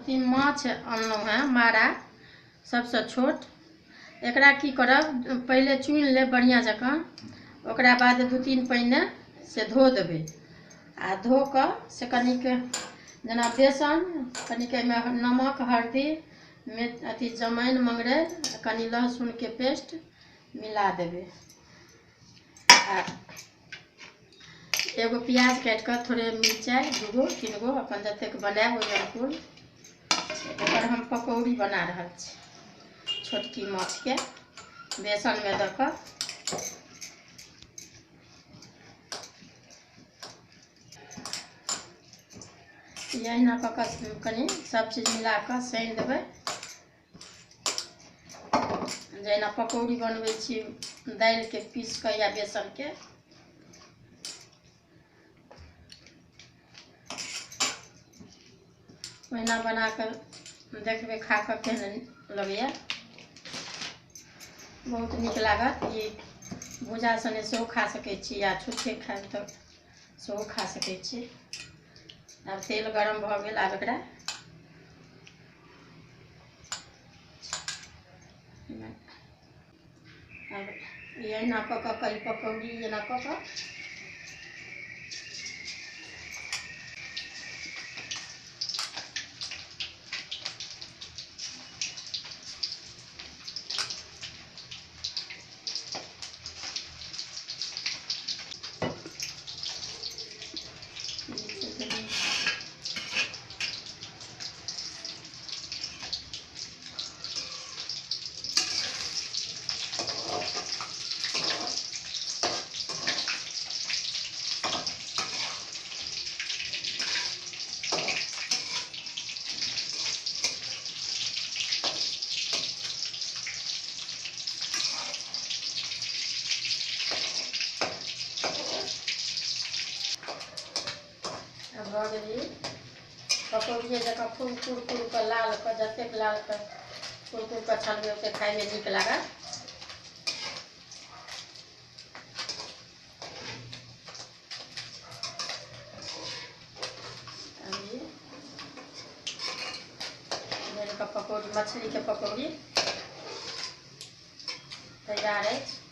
अथी माछ अनलहुँ हैं मारा सबसे छोट। एकरा की करब, पहले चुनि लेब बढ़िया जकाँ, ओकरा बाद 2-3 पानि से धो देबै आ धो कऽ से कनिक जेना बेसन, कनिक एहिमे नमक, हल्दी, अथी जमाइन, मंगरैल, कनि लहसुनके पेस्ट मिला देबै आ एगो प्याज काटि कऽ, थोड़े मिरचाइ, 2-3 गो अपन जतेक बनाएब ओहि अनुकूल। एकर हम पकौड़ी बना रहल छी छोटकी माछके बेसनमे दऽ कऽ। अहिना कऽ कऽ कनि सब चीज मिला कऽ सानि देबै, जहिना पकौड़ी बनबै छी दालिके पीस कऽ या बेसनके। ओहिना बना कऽ देखबै, खा कऽ केहन लगैए। बहुत नीक लागत। ई भुजा सने सेहो खा सकै छी या छुच्छे खाएब तऽ सेहो खा सकै छी। आब तेल गरम भऽ गेल, आब एकरा अब एहिना कऽ कऽ कई पकौड़ी जेना कऽ कऽ भऽ गेली पकौड़िए जकाँ कुरकुर कऽ लाल कऽ, जतेक लाल कऽ कुरकुर कऽ छानबै ओतेक खाइमे नीक लागत। पकौड़ी, मछलीके पकौड़ी तैयार अछि।